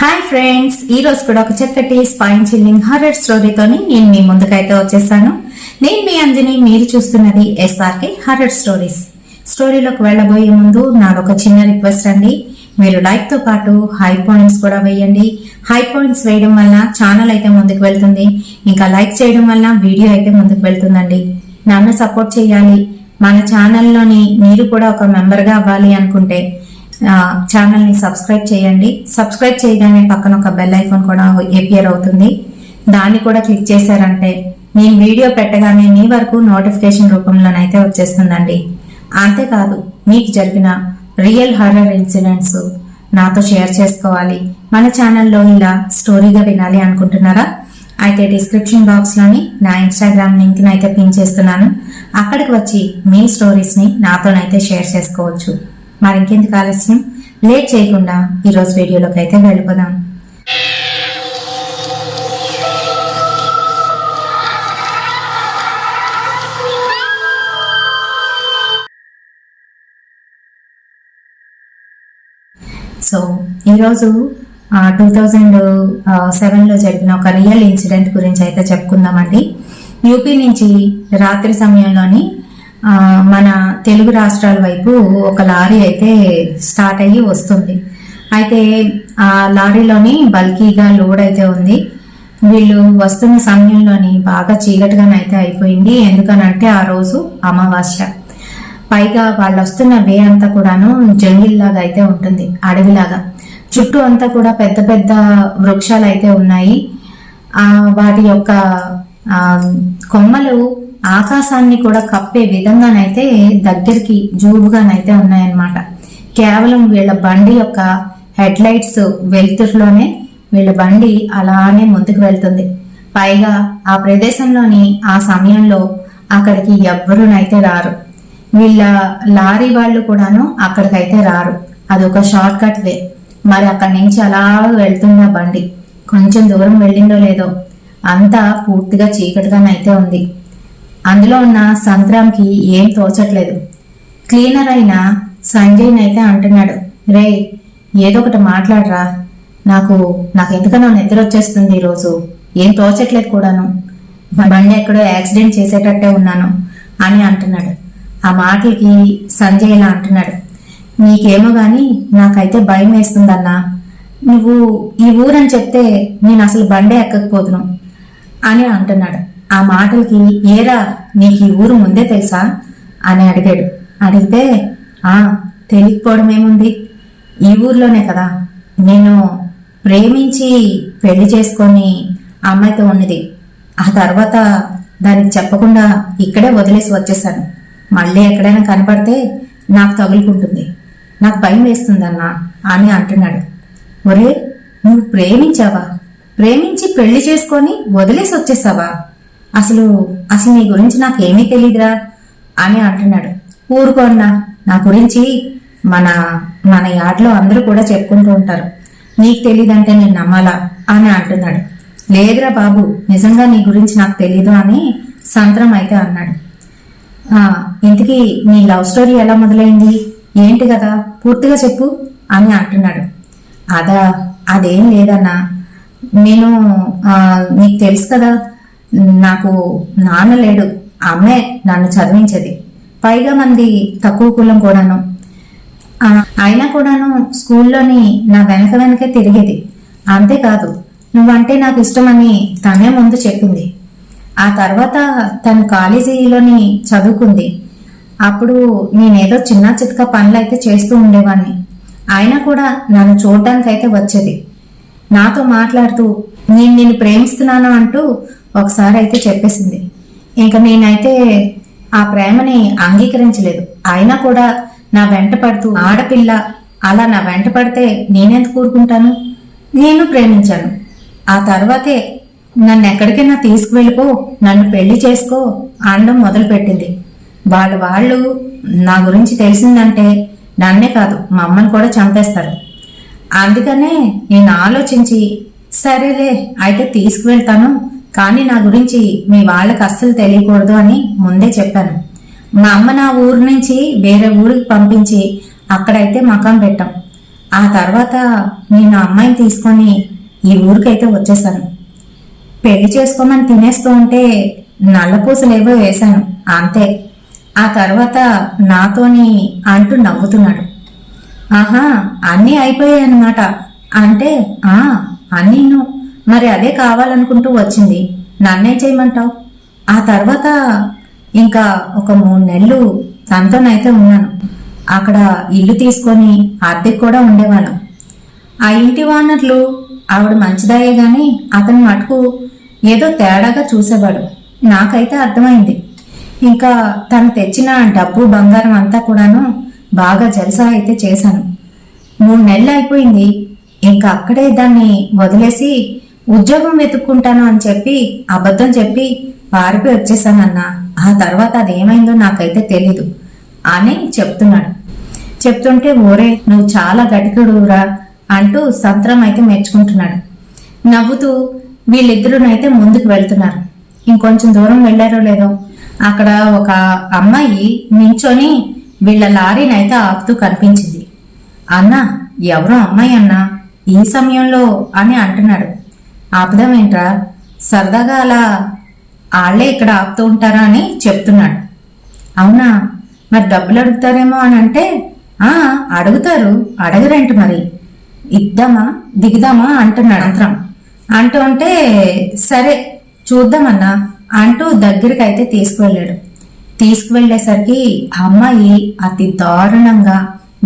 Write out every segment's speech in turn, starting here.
Hi friends, ఈ రోజు కూడా ఒక చక్కటి స్పైన్ చిల్లింగ్ హారర్ స్టోరీతోని నేను మీ ముందుకైతే వచ్చేసాను. నేను మీ అంజని, మీరు చూస్తున్నది SRK హారర్ స్టోరీస్. స్టోరీలోకి వెళ్ళబోయే ముందు నాదొక చిన్న రిక్వెస్ట్ అండి. మీరు లైక్ తో పాటు హై పాయింట్స్ కూడా వేయండి. హై పాయింట్స్ వేయడం వల్ల ఛానల్ అయితే ముందుకు వెళ్తుంది, ఇంకా లైక్ చేయడం వల్ల వీడియో అయితే ముందుకు వెళ్తుందండి. నన్ను సపోర్ట్ చేయాలి. మన ఛానల్లోని మీరు కూడా ఒక మెంబర్ గా అవ్వాలి అనుకుంటే ఛానల్ ని సబ్స్క్రైబ్ చేయండి. సబ్స్క్రైబ్ చేయగానే పక్కన ఒక బెల్ ఐకాన్ కూడా అపియర్ అవుతుంది. దాన్ని కూడా క్లిక్ చేశారంటే నేను వీడియో పెట్టగానే మీ వరకు నోటిఫికేషన్ రూపంలోనైతే వచ్చేస్తుందండి. అంతేకాదు, మీకు జరిగిన రియల్ హారర్ ఇన్సిడెంట్స్ నాతో షేర్ చేసుకోవాలి, మన ఛానల్లో ఇలా స్టోరీగా వినాలి అనుకుంటున్నారా? అయితే డిస్క్రిప్షన్ బాక్స్ లోని నా ఇన్స్టాగ్రామ్ లింక్ ని అయితే పిన్ చేస్తున్నాను. అక్కడికి వచ్చి మీ స్టోరీస్ ని నాతోనైతే షేర్ చేసుకోవచ్చు. మరి ఇంకెందుకు ఆలస్యం, లేట్ చేయకుండా ఈరోజు వీడియోలోకి అయితే వెళ్ళిపోదాం. సో ఈరోజు 2007లో జరిగిన ఒక రియల్ ఇన్సిడెంట్ గురించి అయితే చెప్పుకుందామండి. యూపీ నుంచి రాత్రి సమయంలోని మన తెలుగు రాష్ట్రాల వైపు ఒక లారీ అయితే స్టార్ట్ అయ్యి వస్తుంది. అయితే ఆ లారీలోని బల్కీగా లోడ్ అయితే ఉంది. వీళ్ళు వస్తున్న సమయంలోని బాగా చీకటిగానైతే అయిపోయింది. ఎందుకనంటే ఆ రోజు అమావాస్య. పైగా వాళ్ళు వస్తున్న వే అంతా కూడాను జంగిల్ లాగా అయితే ఉంటుంది, అడవిలాగా. చుట్టూ అంతా కూడా పెద్ద పెద్ద వృక్షాలు అయితే ఉన్నాయి. వాటి యొక్క కొమ్మలు ఆకాశాన్ని కూడా కప్పే విధంగానైతే దగ్గరికి జూబుగానైతే ఉన్నాయన్నమాట. కేవలం వీళ్ళ బండి యొక్క హెడ్ లైట్స్ వెలుతురులోనే వీళ్ళ బండి అలానే ముందుకు వెళ్తుంది. పైగా ఆ ప్రదేశంలోని ఆ సమయంలో అక్కడికి ఎవ్వరునైతే రారు. వీళ్ళ లారీ వాళ్ళు కూడాను అక్కడికైతే రారు. అదొక షార్ట్ కట్ వే. మరి అక్కడి నుంచి అలా వెళ్తున్న బండి కొంచెం దూరం వెళ్ళిందో లేదో అంతా పూర్తిగా చీకటిగానైతే ఉంది. అందులో ఉన్న సంత్రాంకి ఏం తోచట్లేదు. క్లీనర్ అయిన సంజయ్ అయితే అంటున్నాడు, రే ఏదో ఒకటి మాట్లాడరా, నాకు ఎందుకనో నిద్ర వచ్చేస్తుంది, ఈరోజు ఏం తోచట్లేదు కూడాను, బండి ఎక్కడో యాక్సిడెంట్ చేసేటట్టే ఉన్నాను అని అంటున్నాడు. ఆ మాటలకి సంజయ్ ఇలా అంటున్నాడు, నీకేమో గాని నాకైతే భయం వేస్తుందన్నా. నువ్వు ఈ ఊరని చెప్తే నేను అసలు బండే ఎక్కకపోదును అని అంటున్నాడు. ఆ మాటలకి, ఏరా నీకు ఈ ఊరు ముందే తెలుసా అని అడిగాడు. అడిగితే తెలియకపోవడం ఏముంది, ఈ ఊర్లోనే కదా నేను ప్రేమించి పెళ్లి చేసుకొని అమ్మాయితో ఉన్నది. ఆ తర్వాత దానికి చెప్పకుండా ఇక్కడే వదిలేసి వచ్చేసాను. మళ్ళీ ఎక్కడైనా కనపడితే నాకు తగులుకుంటుంది, నాకు భయం వేస్తుందన్నా అని అంటున్నాడు. ఒరే, నువ్వు ప్రేమించావా? ప్రేమించి పెళ్లి చేసుకొని వదిలేసి వచ్చేసావా? అసలు నీ గురించి నాకేమీ తెలీదురా అని అంటున్నాడు. ఊరుకో అన్నా, నా గురించి మన యాడ్లో అందరూ కూడా చెప్పుకుంటూ ఉంటారు, నీకు తెలీదంటే నేను నమ్మాలా అని అంటున్నాడు. లేదురా బాబు, నిజంగా నీ గురించి నాకు తెలీదు అని సంత్రం అయితే అన్నాడు. ఇంతకీ నీ లవ్ స్టోరీ ఎలా మొదలైంది, ఏంటి కదా, పూర్తిగా చెప్పు అని అంటున్నాడు. అదేం లేదన్నా, నేను నీకు తెలుసు కదా, నాకు నాన్న లేడు, అమ్మే నన్ను చదివించేది. పైగా మంది తక్కువ కులం కూడాను. అయినా కూడాను స్కూల్లోని నా వెనకే తిరిగేది. అంతేకాదు, నువ్వంటే నాకు ఇష్టమని తనే ముందు చెప్పింది. ఆ తర్వాత తను కాలేజీలోని చదువుకుంది. అప్పుడు నేనేదో చిన్న చితక పనులైతే చేస్తూ ఉండేవాడిని. అయినా కూడా నన్ను చూడడానికైతే వచ్చేది. నాతో మాట్లాడుతూ నేను ప్రేమిస్తున్నాను అంటూ ఒకసారి అయితే చెప్పేసింది. ఇంకా నేనైతే ఆ ప్రేమని అంగీకరించలేదు. అయినా కూడా నా వెంట పడుతూ, ఆడపిల్ల అలా నా వెంట పడితే నేనెందుకు కూరుకుంటాను, నేను ప్రేమించాను. ఆ తర్వాతే నన్ను ఎక్కడికైనా తీసుకువెళ్ళిపో, నన్ను పెళ్లి చేసుకో అనడం మొదలుపెట్టింది. వాళ్ళు నా గురించి తెలిసిందంటే నన్నే కాదు మా అమ్మని కూడా చంపేస్తారు. అందుకనే నేను ఆలోచించి, సరేలే అయితే తీసుకువెళ్తాను, కానీ నా గురించి మీ వాళ్ళకి అస్సలు తెలియకూడదు అని ముందే చెప్పాను. మా అమ్మ నా ఊరు నుంచి వేరే ఊరికి పంపించి అక్కడైతే మకాం పెట్టాం. ఆ తర్వాత నేను ఆ అమ్మాయిని తీసుకొని ఈ ఊరికైతే వచ్చేసాను. పెళ్లి చేసుకోమని తినేస్తూ ఉంటే నల్లపూసలేవో వేశాను అంతే. ఆ తర్వాత నాతోని అంటూ నవ్వుతున్నాడు. ఆహా, అన్నీ అయిపోయాయన్నమాట అంటే, అన్నీను. మరి అదే కావాలనుకుంటూ వచ్చింది, నన్నేం చేయమంటావు? ఆ తర్వాత ఇంకా ఒక 3 నెలలు తనతోనైతే ఉన్నాను. అక్కడ ఇల్లు తీసుకొని అద్దెకు కూడా ఉండేవాళ్ళం. ఆ ఇంటి ఓనర్లు ఆవిడ మంచిదాయే గాని అతని మటుకు ఏదో తేడాగా చూసేవాడు. నాకైతే అర్థమైంది. ఇంకా తను తెచ్చిన డబ్బు బంగారం అంతా కూడాను బాగా జల్సా అయితే చేశాను. 3 నెలలు అయిపోయింది. ఇంకా అక్కడే దాన్ని వదిలేసి ఉద్యోగం వెతుక్కుంటాను అని చెప్పి అబద్ధం చెప్పి పారిపోయి వచ్చేసానన్నా. ఆ తర్వాత అదేమైందో నాకైతే తెలీదు అని చెప్తున్నాడు. చెప్తుంటే ఓరే నువ్వు చాలా గట్టికుడురా అంటూ సంత్రం అయితే మెచ్చుకుంటున్నాడు. నవ్వుతూ వీళ్ళిద్దరునైతే ముందుకు వెళ్తున్నారు. ఇంకొంచెం దూరం వెళ్లారో లేదో అక్కడ ఒక అమ్మాయి నించొని వీళ్ళ లారీనైతే ఆపుతూ కనిపించింది. అన్నా, ఎవరో అమ్మాయి అన్నా ఈ సమయంలో అని అంటున్నాడు. ఆపుదామేంట్రా, సరదాగా అలా ఆళ్లే ఇక్కడ ఆపుతూ ఉంటారా అని చెప్తున్నాడు. అవునా, మరి డబ్బులు అడుగుతారేమో అని అంటే, అడుగుతారు, అడగరేంటి మరి, ఇద్దామా దిగుదామా అంటున్నాడు అంతరం. అంటూ ఉంటే సరే చూద్దామన్నా అంటూ దగ్గరికి అయితే తీసుకువెళ్ళాడు. తీసుకువెళ్లేసరికి అమ్మాయి అతి దారుణంగా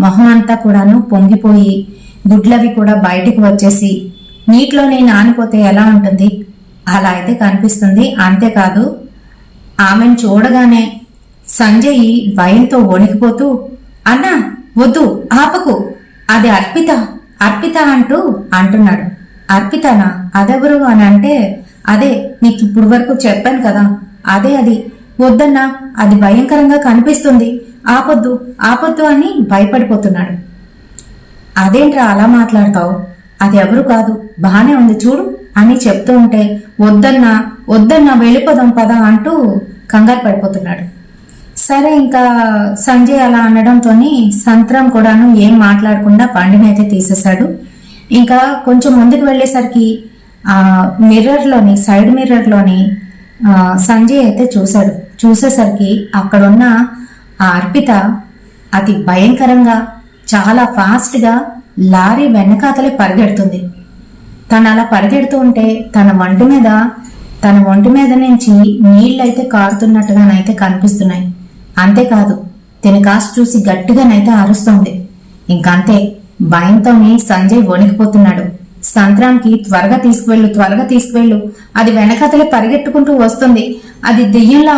మొహం అంతా కూడాను పొంగిపోయి గుడ్లవి కూడా బయటికి వచ్చేసి నీటిలోనే నానిపోతే ఎలా ఉంటుంది అలా అయితే కనిపిస్తుంది. అంతేకాదు ఆమెను చూడగానే సంజయ్ భయంతో వణికిపోతూ, అన్నా వద్దు, ఆపకు, అది అర్పిత అర్పిత అంటూ అంటున్నాడు. అర్పితనా, అదెవరు అని అంటే, అదే నీకు ఇప్పుడు వరకు చెప్పాను కదా, అదే అది. వద్దన్నా, అది భయంకరంగా కనిపిస్తుంది, ఆపొద్దు ఆపొద్దు అని భయపడిపోతున్నాడు. అదేంట్రా అలా మాట్లాడతావు, అది ఎవరు కాదు, బానే ఉంది చూడు అని చెప్తూ ఉంటే, వద్దన్నా వద్దన్నా వెళ్ళిపోదాం పదా అంటూ కంగారు పడిపోతున్నాడు. సరే ఇంకా సంజయ్ అలా అనడంతోని సంత్రం కూడాను ఏం మాట్లాడకుండా బండినైతే తీసేశాడు. ఇంకా కొంచెం ముందుకు వెళ్ళేసరికి మిర్రర్లోని సైడ్ మిర్రర్లోని సంజయ్ అయితే చూశాడు. చూసేసరికి అక్కడున్న ఆ అర్పిత అతి భయంకరంగా చాలా ఫాస్ట్గా లారీ వెనకాతలే పరిగెడుతుంది. తను అలా పరిగెడుతూ ఉంటే తన ఒంటి మీద నుంచి నీళ్ళైతే కారుతున్నట్టుగానైతే కనిపిస్తున్నాయి. అంతేకాదు తిని కాస్త చూసి గట్టిగానైతే అరుస్తోంది. ఇంకంతే భయంతోనే సంజయ్ వణికిపోతున్నాడు. సంత్రానికి త్వరగా తీసుకువెళ్ళు, అది వెనకాతలే పరిగెట్టుకుంటూ వస్తుంది, అది దెయ్యంలా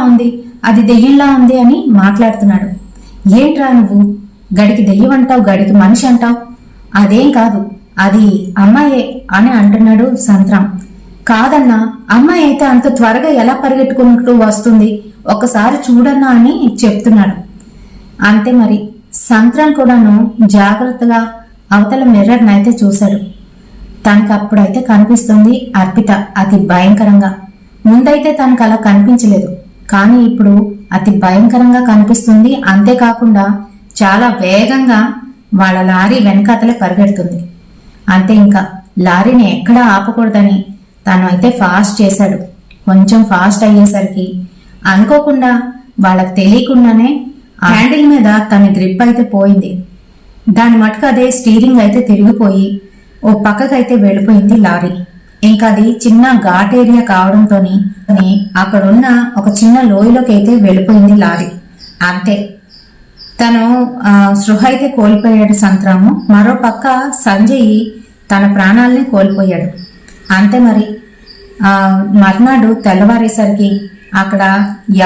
ఉంది అని మాట్లాడుతున్నాడు. ఏంట్రా నువ్వు, గడికి దెయ్యం అంటావు, గడికి మనిషి అంటావు, అదేం కాదు, అది అమ్మాయే అని అంటున్నాడు సంత్రం. కాదన్నా, అమ్మాయి అయితే అంత త్వరగా ఎలా పరిగెట్టుకుంటూ వస్తుంది, ఒకసారి చూడన్నా అని చెప్తున్నాడు. అంతే మరి సంత్రం కూడాను జాగ్రత్తగా అవతల మిర్రర్నైతే చూశాడు. తనకు అప్పుడైతే కనిపిస్తుంది అర్పిత అతి భయంకరంగా. ముందైతే తనకు అలా కనిపించలేదు, కానీ ఇప్పుడు అతి భయంకరంగా కనిపిస్తుంది. అంతేకాకుండా చాలా వేగంగా వాళ్ళ లారీ వెనకాతలే పరిగెడుతుంది. అంతే ఇంకా లారీని ఎక్కడా ఆపకూడదని తను అయితే ఫాస్ట్ చేశాడు. కొంచెం ఫాస్ట్ అయ్యేసరికి అనుకోకుండా వాళ్ళకి తెలియకుండానే హ్యాండిల్ మీద తన గ్రిప్ అయితే పోయింది. దాని మటుకు అదే స్టీరింగ్ అయితే తిరిగిపోయి ఓ పక్కకైతే వెళ్ళిపోయింది లారీ. ఇంకా అది చిన్న ఘాట్ ఏరియా కావడంతో అక్కడున్న ఒక చిన్న లోయలోకి అయితే వెళ్ళిపోయింది లారీ. అంతే తను సృహ అయితే కోల్పోయాడు సంత్రాము. మరో పక్క సంజయ్ తన ప్రాణాలని కోల్పోయాడు. అంతే మరి మర్నాడు తెల్లవారేసరికి అక్కడ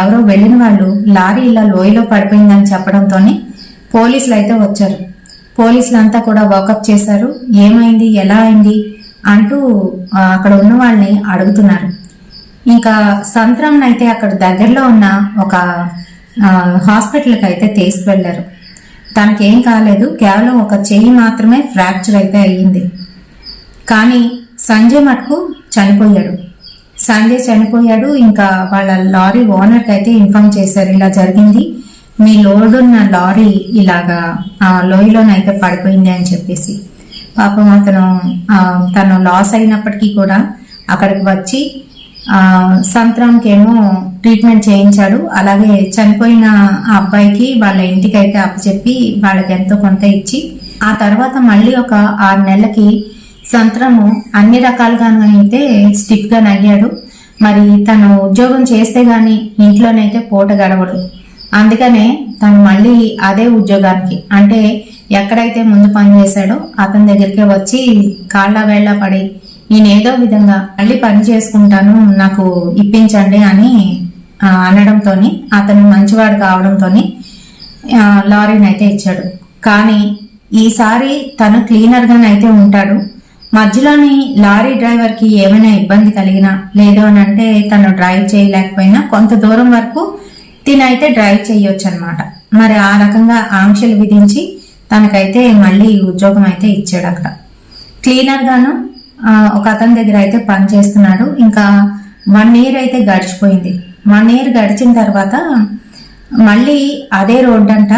ఎవరో వెళ్ళిన వాళ్ళు లారీ ఇలా లోయలో పడిపోయిందని చెప్పడంతో పోలీసులు అయితే వచ్చారు. పోలీసులంతా కూడా వాకప్ చేశారు. ఏమైంది, ఎలా అయింది అంటూ అక్కడ ఉన్న వాళ్ళని అడుగుతున్నారు. ఇంకా సంత్రాన్ని అయితే అక్కడ దగ్గరలో ఉన్న ఒక హాస్పిటల్కి అయితే తీసుకువెళ్లారు. తనకేం కాలేదు, కేవలం ఒక చెయ్యి మాత్రమే ఫ్రాక్చర్ అయితే అయ్యింది. కానీ సంజయ్ మటుకు చనిపోయాడు. ఇంకా వాళ్ళ లారీ ఓనర్కి అయితే ఇన్ఫార్మ్ చేశారు ఇలా జరిగింది, మీ లోడ్ ఉన్న లారీ ఇలాగా ఆ లోయలోనైతే పడిపోయింది అని చెప్పేసి పాపం అతను తను లాస్ అయినప్పటికీ కూడా అక్కడికి వచ్చి సంత్రాంకి ఏమో ట్రీట్మెంట్ చేయించాడు. అలాగే చనిపోయిన ఆ అబ్బాయికి వాళ్ళ ఇంటికి అయితే అప్పచెప్పి వాళ్ళకి ఎంతో కొంత ఇచ్చి ఆ తర్వాత మళ్ళీ ఒక 6 నెలలకి సంత్రము అన్ని రకాలుగాను అయితే స్టిఫ్ గా నయ్యాడు. మరి తను ఉద్యోగం చేస్తే గాని ఇంట్లోనైతే పూట గడవడు. అందుకనే తను మళ్ళీ అదే ఉద్యోగానికి అంటే ఎక్కడైతే ముందు పని చేశాడో అతని దగ్గరికే వచ్చి కాళ్ళ వేళ్ళ పడి నేనేదో విధంగా మళ్ళీ పని చేసుకుంటాను నాకు ఇప్పించండి అని అనడంతో అతను మంచివాడు కావడంతో లారీని అయితే ఇచ్చాడు. కానీ ఈసారి తను క్లీనర్ గానైతే ఉంటాడు. మధ్యలోని లారీ డ్రైవర్ కి ఏమైనా ఇబ్బంది కలిగినా లేదు అని అంటే తను డ్రైవ్ చేయలేకపోయినా కొంత దూరం వరకు తినైతే డ్రైవ్ చేయొచ్చు అనమాట. మరి ఆ రకంగా ఆంక్షలు విధించి తనకైతే మళ్ళీ ఉద్యోగం అయితే ఇచ్చాడు. అక్కడ క్లీనర్ గాను ఒక అతని దగ్గర అయితే పని చేస్తున్నాడు. ఇంకా 1 ఇయర్ అయితే గడిచిపోయింది. 1 ఇయర్ గడిచిన తర్వాత మళ్ళీ అదే రోడ్డు అంట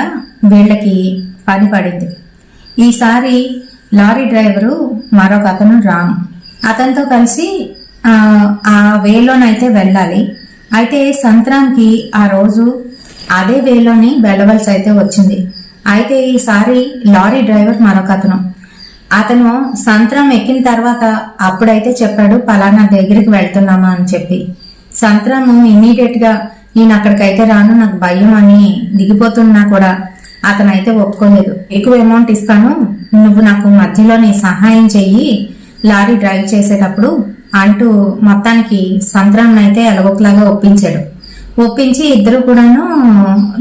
వీళ్ళకి పని పడింది. ఈసారి లారీ డ్రైవరు మరొక అతను రామ్, అతనితో కలిసి ఆ వేలోనైతే వెళ్ళాలి. అయితే సంత్రాంకి ఆ రోజు అదే వేలోని వెళ్ళవలసి అయితే వచ్చింది. అయితే ఈసారి లారీ డ్రైవర్ మరొక అతను సంత్రం ఎక్కిన తర్వాత అప్పుడైతే చెప్పాడు పలానా దగ్గరికి వెళ్తున్నామా అని చెప్పి. సంత్రము ఇమ్మీడియట్ గా నేను అక్కడికైతే రాను నాకు భయం అని దిగిపోతున్నా కూడా అతనైతే ఒప్పుకోలేదు. ఎక్కువ అమౌంట్ ఇస్తాను, నువ్వు నాకు మధ్యలో నీ సహాయం చెయ్యి లారీ డ్రైవ్ చేసేటప్పుడు అంటూ మొత్తానికి సంత్రాన్ని అయితే ఎలగొకలాగా ఒప్పించి ఇద్దరు కూడాను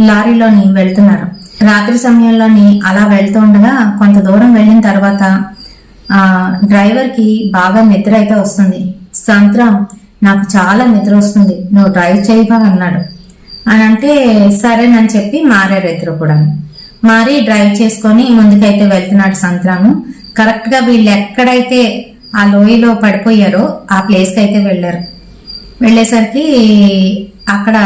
లారీలోని వెళ్తున్నారు. రాత్రి సమయంలోని అలా వెళ్తూ ఉండగా కొంత దూరం వెళ్ళిన తర్వాత డ్రైవర్ కి బాగా నిద్ర అయితే వస్తుంది. సంత్రం నాకు చాలా నిద్ర వస్తుంది, నువ్వు డ్రైవ్ చేయవా అన్నాడు. అని అంటే సరేనని చెప్పి మారారు ఇద్దరు కూడా. మారి డ్రైవ్ చేసుకొని ముందుకైతే వెళ్తున్నాడు సంత్రాము. కరెక్ట్ గా వీళ్ళు ఎక్కడైతే ఆ లోయలో పడిపోయారో ఆ ప్లేస్ కి అయితే వెళ్ళేసరికి అక్కడ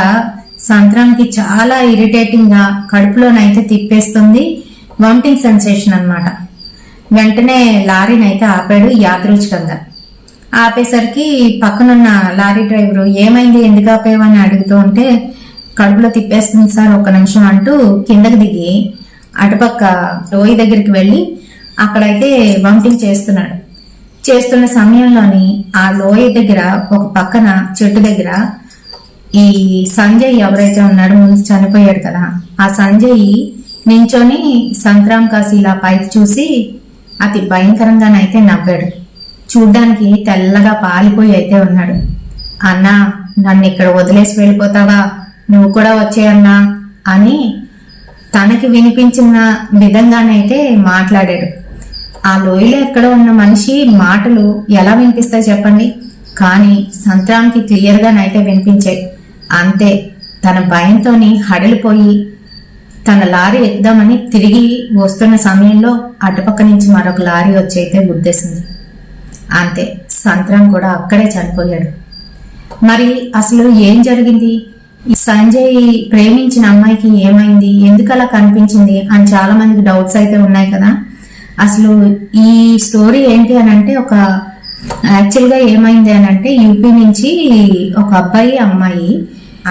సంత్రానికి చాలా ఇరిటేటింగ్ గా కడుపులోనైతే తిప్పేస్తుంది, వామిటింగ్ సెన్సేషన్ అన్నమాట. వెంటనే లారీని అయితే ఆపాడు యాదృచ్ఛికంగా. ఆపేసరికి పక్కనున్న లారీ డ్రైవరు ఏమైంది ఎందుకు ఆపేవని అడుగుతూ ఉంటే కడుపులో తిప్పేస్తుంది సార్ ఒక్క నిమిషం అంటూ కిందకి దిగి అటుపక్క లోయ దగ్గరికి వెళ్ళి అక్కడైతే వామిటింగ్ చేస్తున్న సమయంలోని ఆ లోయ దగ్గర ఒక పక్కన చెట్టు దగ్గర ఈ సంజయ్ ఎవరైతే ఉన్నాడో ముందు చనిపోయాడు కదా ఆ సంజయ్ నించొని సంత్రాం కాసి ఇలా పైకి చూసి అతి భయంకరంగానైతే నవ్వాడు. చూడ్డానికి తెల్లగా పాలిపోయి అయితే ఉన్నాడు. అన్నా నన్ను ఇక్కడ వదిలేసి వెళ్ళిపోతావా, నువ్వు కూడా వచ్చేయన్నా అని తనకి వినిపించిన విధంగానైతే మాట్లాడాడు. ఆ లోయలో ఎక్కడ ఉన్న మనిషి మాటలు ఎలా వినిపిస్తాయి చెప్పండి, కానీ సంత్రాంకి క్లియర్ గానైతే వినిపించాయి. అంతే తన భయంతోని హడలిపోయి తన లారీ ఎక్కుదామని తిరిగి వస్తున్న సమయంలో అటుపక్క నుంచి మరొక లారీ వచ్చి అయితే గుద్దేసింది. అంతే సంత్రం కూడా అక్కడే చనిపోయాడు. మరి అసలు ఏం జరిగింది, సంజయ్ ప్రేమించిన అమ్మాయికి ఏమైంది, ఎందుకు అలా కనిపించింది అని చాలా మందికి డౌట్స్ అయితే ఉన్నాయి కదా. అసలు ఈ స్టోరీ ఏంటి అని అంటే యాక్చువల్గా ఏమైంది అని అంటే యూపీ నుంచి ఒక అమ్మాయి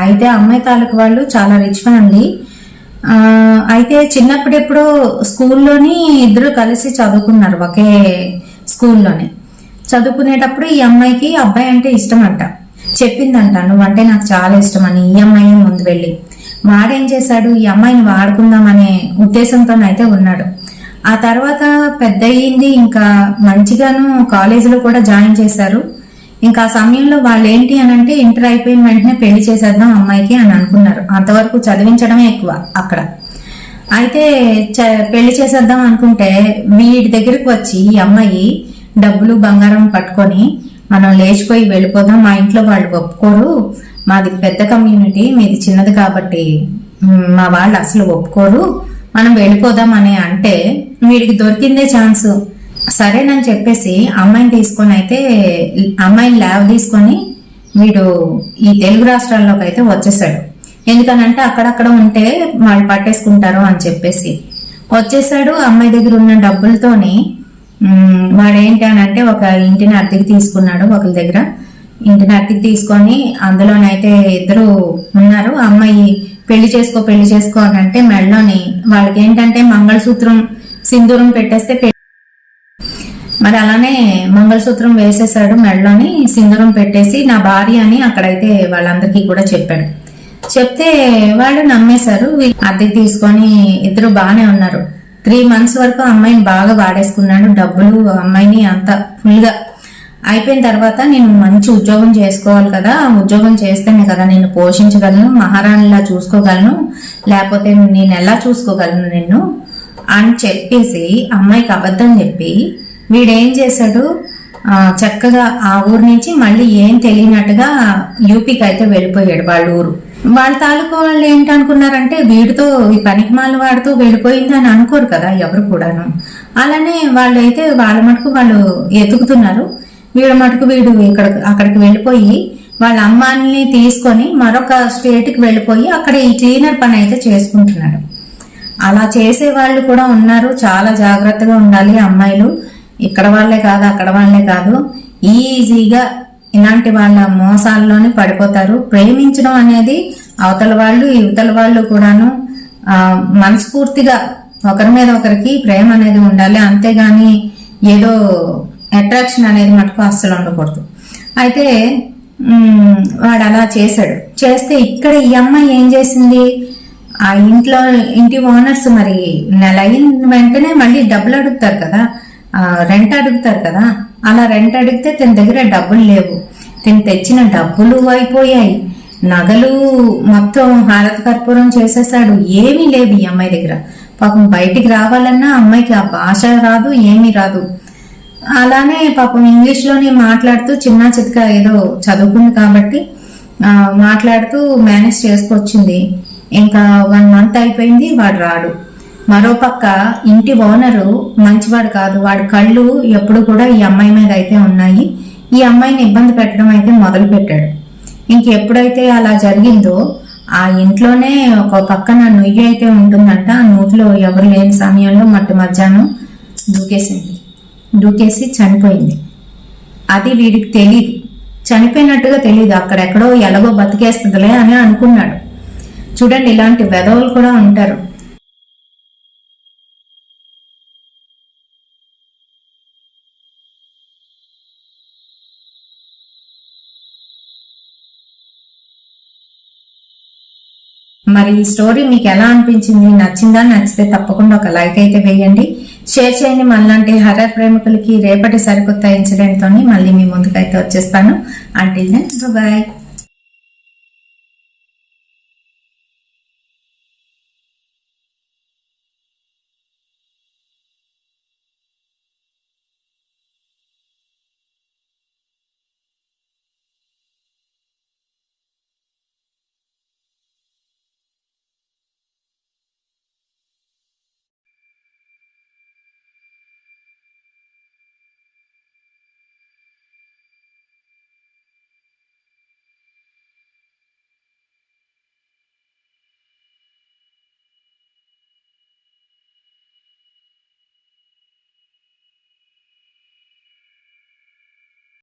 అయితే అమ్మాయి తాలూకు వాళ్ళు చాలా రిచ్ ఫ్యామిలీ. అయితే చిన్నప్పుడెప్పుడు స్కూల్లోని ఇద్దరు కలిసి చదువుకున్నారు, ఒకే స్కూల్లోనే చదువుకునేటప్పుడు ఈ అమ్మాయికి అబ్బాయి అంటే ఇష్టం అంట. చెప్పిందంట నువ్వంటే నాకు చాలా ఇష్టం అని. ఈ అమ్మాయి ముందు వెళ్ళి వాడేం చేశాడు, ఈ అమ్మాయిని వాడుకుందామనే ఉద్దేశంతోనైతే ఉన్నాడు. ఆ తర్వాత పెద్ద అయ్యింది, ఇంకా మంచిగాను కాలేజీలో కూడా జాయిన్ చేశారు. ఇంకా ఆ సమయంలో వాళ్ళు ఏంటి అని అంటే ఇంటర్ అయిపోయిన వెంటనే పెళ్లి చేసేద్దాం అమ్మాయికి అని అనుకున్నారు. అంతవరకు చదివించడమే ఎక్కువ అక్కడ. అయితే పెళ్లి చేసేద్దాం అనుకుంటే వీడి దగ్గరికి వచ్చి ఈ అమ్మాయి డబ్బులు బంగారం పట్టుకొని మనం లేచిపోయి వెళ్ళిపోదాం, మా ఇంట్లో వాళ్ళు ఒప్పుకోరు, మాది పెద్ద కమ్యూనిటీ మీది చిన్నది కాబట్టి మా వాళ్ళు అసలు ఒప్పుకోరు, మనం వెళ్ళిపోదాం అని అంటే వీడికి దొరికిందే ఛాన్స్. సరేనని చెప్పేసి అమ్మాయిని తీసుకొని అయితే అమ్మాయిని ల్యాబ్ తీసుకొని వీడు ఈ తెలుగు రాష్ట్రాల్లోకి అయితే వచ్చేసాడు. ఎందుకనంటే అక్కడక్కడ ఉంటే వాళ్ళు పట్టేసుకుంటారు అని చెప్పేసి వచ్చేసాడు. అమ్మాయి దగ్గర ఉన్న డబ్బులతోని వాడేంటి అని అంటే ఒక ఇంటిని అద్దెకి తీసుకున్నాడు. ఒకరి దగ్గర ఇంటిని అద్దెకి తీసుకొని అందులోనైతే ఇద్దరు ఉన్నారు. అమ్మాయి పెళ్లి చేసుకో అని అంటే మెడలోని వాళ్ళకి ఏంటంటే మంగళసూత్రం సింధూరం పెట్టేస్తే మరి అలానే మంగళసూత్రం వేసేసాడు మెడలోని, సింధూరం పెట్టేసి నా భార్య అని అక్కడైతే వాళ్ళందరికీ కూడా చెప్పాడు. చెప్తే వాళ్ళు నమ్మేశారు. అద్దెకి తీసుకొని ఇద్దరు బాగానే ఉన్నారు. 3 months వరకు అమ్మాయిని బాగా వాడేసుకున్నాడు. డబ్బులు అమ్మాయిని అంతా ఫుల్గా అయిపోయిన తర్వాత నేను మంచి ఉద్యోగం చేసుకోవాలి కదా, ఉద్యోగం చేస్తేనే కదా నేను పోషించగలను, మహారాణిలా చూసుకోగలను, లేకపోతే నేను ఎలా చూసుకోగలను నిన్ను అని చెప్పేసి అమ్మాయికి అబద్ధం చెప్పి వీడేం చేశాడు, చక్కగా ఆ ఊరు నుంచి మళ్ళీ ఏం తెలియనట్టుగా యూపీకి అయితే వెళ్ళిపోయాడు. వాళ్ళ ఊరు వాళ్ళ తాలూకు వాళ్ళు ఏంటనుకున్నారంటే వీడితో ఈ పనికిమాల వాడితో వెళ్ళిపోయింది అని అనుకోరు కదా ఎవరు కూడాను. అలానే వాళ్ళు అయితే వాళ్ళ మటుకు వాళ్ళు ఎతుకుతున్నారు. వీడు మటుకు వీడు అక్కడికి వెళ్ళిపోయి వాళ్ళ అమ్మాయిని తీసుకొని మరొక స్టేట్కి వెళ్ళిపోయి అక్కడ ఈ క్లీనర్ పని అయితే చేసుకుంటున్నాడు. అలా చేసే వాళ్ళు కూడా ఉన్నారు. చాలా జాగ్రత్తగా ఉండాలి అమ్మాయిలు. ఇక్కడ వాళ్ళే కాదు, అక్కడ వాళ్ళే కాదు, ఈజీగా ఇలాంటి వాళ్ళ మోసాల్లోనే పడిపోతారు. ప్రేమించడం అనేది అవతల వాళ్ళు యువతల వాళ్ళు కూడాను మనస్ఫూర్తిగా ఒకరి మీద ఒకరికి ప్రేమ అనేది ఉండాలి. అంతేగాని ఏదో అట్రాక్షన్ అనేది మటుకు అస్సలు ఉండకూడదు. అయితే వాడు అలా చేశాడు. చేస్తే ఇక్కడ ఈ అమ్మాయి ఏం చేసింది, ఆ ఇంటి ఓనర్స్ మరి నెల అయిన వెంటనే మళ్ళీ డబ్బులు అడుగుతారు కదా, రెంట్ అడుగుతారు కదా. అలా రెంట్ అడిగితే తన దగ్గర డబ్బులు లేవు. తను తెచ్చిన డబ్బులు అయిపోయాయి, నగలు మొత్తం హారత కర్పూరం చేసేసాడు. ఏమీ లేవు ఈ అమ్మాయి దగ్గర. పాపం బయటికి రావాలన్నా అమ్మాయికి ఆ భాష రాదు, ఏమీ రాదు. అలానే పాపం ఇంగ్లీష్లోనే మాట్లాడుతూ చిన్న చితక ఏదో చదువుకుంది కాబట్టి మాట్లాడుతూ మేనేజ్ చేసుకొచ్చింది. ఇంకా 1 month అయిపోయింది, వాడు రాడు. మరోపక్క ఇంటి ఓనరు మంచివాడు కాదు. వాడి కళ్ళు ఎప్పుడు కూడా ఈ అమ్మాయి మీద అయితే ఉన్నాయి. ఈ అమ్మాయిని ఇబ్బంది పెట్టడం అయితే మొదలు పెట్టాడు. ఇంకెప్పుడైతే అలా జరిగిందో ఆ ఇంట్లోనే ఒక పక్కన నుయ్యి అయితే ఉంటుందంట. ఆ నూతిలో ఎవరు లేని సమయంలో మట్టి మధ్యాహ్నం దూకేసి చనిపోయింది. అది వీడికి తెలియదు, చనిపోయినట్టుగా తెలియదు. అక్కడెక్కడో ఎలాగో బతికేస్తుందిలే అని అనుకున్నాడు. చూడండి, ఇలాంటి వెధవులు కూడా ఉంటారు. మరి ఈ స్టోరీ మీకు ఎలా అనిపించింది, నచ్చిందా? నచ్చితే తప్పకుండా ఒక లైక్ అయితే వేయండి, షేర్ చేయండి. మనలాంటి హర్రర్ ప్రేమికులకి రేపటి సరికొత్త ఇన్సిడెంట్ తోని మళ్ళీ మీ ముందుకైతే వచ్చేస్తాను. Until then bye.